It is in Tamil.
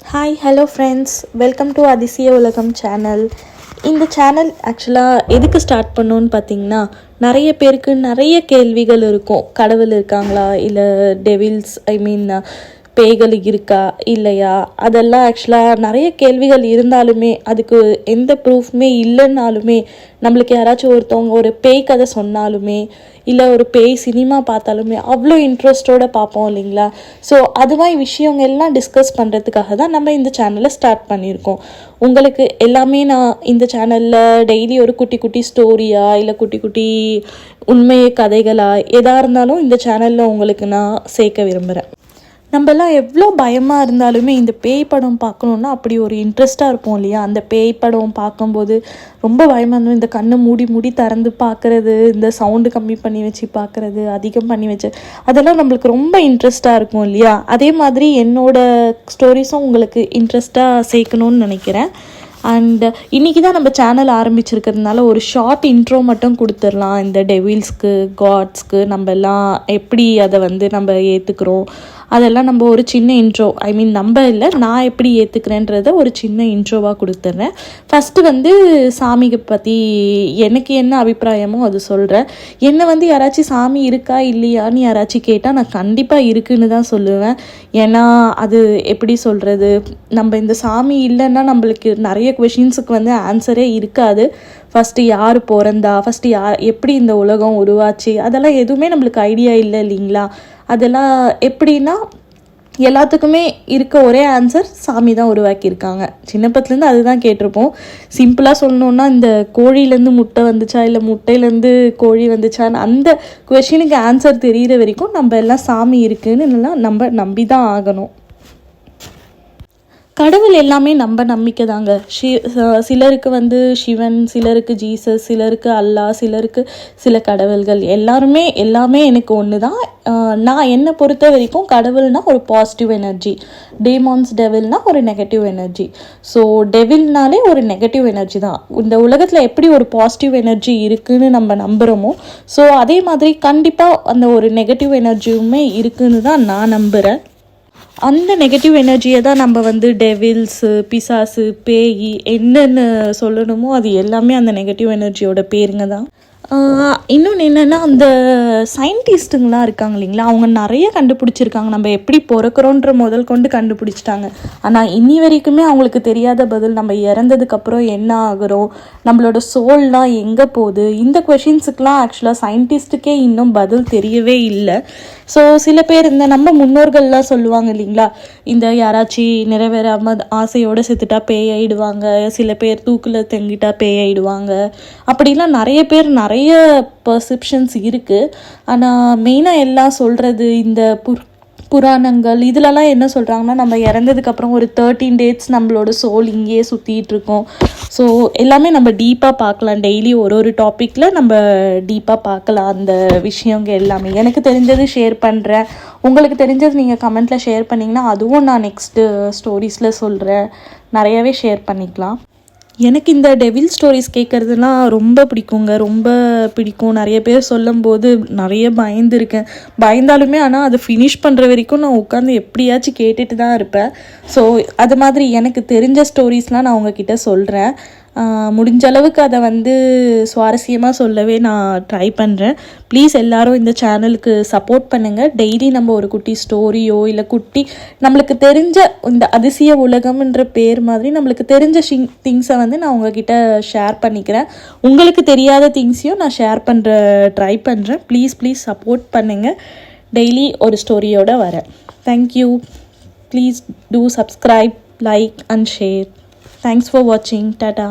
Hi hello friends, welcome to அதிசய உலகம் சேனல். இந்த சேனல் ஆக்சுவலாக எதுக்கு ஸ்டார்ட் பண்ணோன்னு பார்த்தீங்கன்னா, நிறைய பேருக்கு நிறைய கேள்விகள் இருக்கும். கடவுள் இருக்காங்களா, இல்லை டெவில்ஸ் பேய்கள் இருக்கா இல்லையா, அதெல்லாம் ஆக்சுவலாக நிறைய கேள்விகள் இருந்தாலுமே, அதுக்கு எந்த ப்ரூஃப்மே இல்லைன்னாலுமே, நம்மளுக்கு யாராச்சும் ஒருத்தவங்க ஒரு பேய் கதை சொன்னாலுமே, இல்லை ஒரு பேய் சினிமா பார்த்தாலுமே அவ்வளோ இன்ட்ரெஸ்டோடு பார்ப்போம் இல்லைங்களா. ஸோ அதுவாய் விஷயங்க எல்லாம் டிஸ்கஸ் பண்ணுறதுக்காக தான் நம்ம இந்த சேனலை ஸ்டார்ட் பண்ணியிருக்கோம். உங்களுக்கு எல்லாமே நான் இந்த சேனலில் டெய்லி ஒரு குட்டி குட்டி ஸ்டோரியா, இல்லை குட்டி குட்டி உண்மை கதைகளா, எதாக இருந்தாலும் இந்த சேனலில் உங்களுக்கு நான் சேர்க்க விரும்புகிறேன். நம்மலாம் எவ்வளோ பயமாக இருந்தாலுமே இந்த பேய் படம் பார்க்கணுன்னா அப்படி ஒரு இன்ட்ரெஸ்ட்டாக இருப்போம் இல்லையா. அந்த பேய் படம் பார்க்கும்போது ரொம்ப பயமாக இருந்தோம். இந்த கண்ணை மூடி மூடி திறந்து பார்க்குறது, இந்த சவுண்டு கம்மி பண்ணி வச்சு பார்க்குறது, அதிகம் பண்ணி வச்சு, அதெல்லாம் நம்மளுக்கு ரொம்ப இன்ட்ரெஸ்ட்டாக இருக்கும் இல்லையா. அதே மாதிரி என்னோடய ஸ்டோரிஸும் உங்களுக்கு இன்ட்ரெஸ்ட்டாக சேர்க்கணுன்னு நினைக்கிறேன். அண்ட் இன்றைக்கி தான் நம்ம சேனல் ஆரம்பிச்சிருக்கிறதுனால ஒரு ஷார்ட் இன்ட்ரோ மட்டும் கொடுத்துடலாம். இந்த டெவில்ஸ்க்கு, காட்ஸ்க்கு நம்ம எல்லாம் எப்படி அதை நம்ம ஏற்றுக்கிறோம், அதெல்லாம் நம்ம ஒரு சின்ன இன்ட்ரோ, நம்ம இல்லை, நான் எப்படி ஏற்றுக்கிறேன்றத ஒரு சின்ன இன்ட்ரோவாக கொடுத்துட்றேன். ஃபஸ்ட்டு சாமியை பற்றி எனக்கு என்ன அபிப்பிராயமோ அது சொல்கிறேன். என்னை யாராச்சும் சாமி இருக்கா இல்லையான்னு யாராச்சும் கேட்டால் நான் கண்டிப்பாக இருக்குன்னு தான் சொல்லுவேன். ஏன்னா அது எப்படி சொல்கிறது, நம்ம இந்த சாமி இல்லைன்னா நம்மளுக்கு நிறைய கொஷின்ஸுக்கு ஆன்சரே இருக்காது. ஃபஸ்ட்டு யார் பிறந்தா, ஃபஸ்ட்டு எப்படி இந்த உலகம் உருவாச்சு, அதெல்லாம் எதுவுமே நம்மளுக்கு ஐடியா இல்லை இல்லைங்களா. அதெல்லாம் எப்படின்னா எல்லாத்துக்குமே இருக்க ஒரே ஆன்சர் சாமி தான் உருவாக்கியிருக்காங்க. சின்னப்பத்துலேருந்து அதுதான் கேட்டிருப்போம். சிம்பிளாக சொல்லணுன்னா, இந்த கோழிலேருந்து முட்டை வந்துச்சா இல்லை முட்டையிலேருந்து கோழி வந்துச்சான்னு அந்த கொஷினுக்கு ஆன்சர் தெரிகிற வரைக்கும் நம்ம எல்லாம் சாமி இருக்குன்னு நம்ம நம்பி தான் ஆகணும். கடவுள் எல்லாமே நம்ம நம்பிக்கை தாங்க. சிலருக்கு சிவன், சிலருக்கு ஜீசஸ், சிலருக்கு அல்லாஹ், சிலருக்கு சில கடவுள்கள். எல்லாமே எனக்கு ஒன்று தான். நான் என்னை பொறுத்த வரைக்கும் கடவுள்னால் ஒரு பாசிட்டிவ் எனர்ஜி, டேமான்ஸ் டெவில்னால் ஒரு நெகட்டிவ் எனர்ஜி. ஸோ டெவில்னாலே ஒரு நெகட்டிவ் எனர்ஜி தான். இந்த உலகத்தில் எப்படி ஒரு பாசிட்டிவ் எனர்ஜி இருக்குதுன்னு நம்ம நம்புகிறோமோ, ஸோ அதே மாதிரி கண்டிப்பாக அந்த ஒரு நெகட்டிவ் எனர்ஜியுமே இருக்குதுன்னு தான் நான் நம்புகிறேன். அந்த நெகட்டிவ் எனர்ஜியை தான் நம்ம டெவில்ஸு, பிசாசு, பேய் என்னென்னு சொல்லணுமோ அது எல்லாமே அந்த நெகட்டிவ் எனர்ஜியோட பேருங்க தான். இன்னொன்று என்னென்னா, அந்த சயின்டிஸ்ட்டுங்களாம் இருக்காங்க இல்லைங்களா, அவங்க நிறைய கண்டுபிடிச்சிருக்காங்க. நம்ம எப்படி பிறக்கிறோன்ற முதல் கொண்டு கண்டுபிடிச்சிட்டாங்க. ஆனால் இனி வரைக்குமே அவங்களுக்கு தெரியாத பதில், நம்ம இறந்ததுக்கப்புறம் என்ன ஆகிறோம், நம்மளோட சோல்லாம் எங்கே போகுது, இந்த கொஷின்ஸுக்கெலாம் ஆக்சுவலாக சயின்டிஸ்ட்டுக்கே இன்னும் பதில் தெரியவே இல்லை. ஸோ சில பேர் இந்த நம்ம முன்னோர்கள்லாம் சொல்லுவாங்க இல்லைங்களா, இந்த யாராச்சும் நிறைவேறாமல் ஆசையோடு செத்துட்டா பேயாயிடுவாங்க, சில பேர் தூக்கில் தொங்கிட்டா பேயாயிடுவாங்க, அப்படிலாம் நிறைய பேர் நிறைய பர்செப்ஷன்ஸ் இருக்குது. ஆனால் மெயினாக எல்லாம் சொல்கிறது இந்த புராணங்கள் இதிலலாம் என்ன சொல்கிறாங்கன்னா, நம்ம இறந்ததுக்கப்புறம் ஒரு 13 days நம்மளோட சோல் இங்கேயே சுற்றிட்டு இருக்கோம். ஸோ எல்லாமே நம்ம டீப்பாக பார்க்கலாம். டெய்லி ஒரு டாப்பிக்கில் நம்ம டீப்பாக பார்க்கலாம் அந்த விஷயங்க எல்லாமே. எனக்கு தெரிஞ்சது ஷேர் பண்ணுறேன், உங்களுக்கு தெரிஞ்சது நீங்கள் கமெண்ட்டில் ஷேர் பண்ணிங்கன்னா அதுவும் நான் நெக்ஸ்ட்டு ஸ்டோரிஸில் சொல்கிறேன். நிறையவே ஷேர் பண்ணிக்கலாம். எனக்கு இந்த டெவில் ஸ்டோரிஸ் கேட்குறதுலாம் ரொம்ப பிடிக்கும். நிறைய பேர் சொல்லும்போது நிறைய பயந்தாலுமே ஆனால் அதை ஃபினிஷ் பண்ணுற வரைக்கும் நான் உட்காந்து எப்படியாச்சும் கேட்டுட்டு தான் இருப்பேன். ஸோ அது மாதிரி எனக்கு தெரிஞ்ச ஸ்டோரிஸ்லாம் நான் உங்ககிட்ட சொல்கிறேன். முடிஞ்ச அளவுக்கு அதை சுவாரஸ்யமாக சொல்லவே நான் ட்ரை பண்ணுறேன். ப்ளீஸ் எல்லோரும் இந்த சேனலுக்கு சப்போர்ட் பண்ணுங்கள். டெய்லி நம்ம ஒரு குட்டி ஸ்டோரியோ இல்லை நம்மளுக்கு தெரிஞ்ச இந்த அதிசய உலகம்ன்ற பேர் மாதிரி நம்மளுக்கு தெரிஞ்ச திங்ஸை நான் உங்ககிட்ட ஷேர் பண்ணிக்கிறேன். உங்களுக்கு தெரியாத திங்ஸையும் நான் ஷேர் ட்ரை பண்ணுறேன். ப்ளீஸ் சப்போர்ட் பண்ணுங்கள். டெய்லி ஒரு ஸ்டோரியோடு வரேன். Thank you. Please do subscribe, like and share. Thanks for watching. Tata.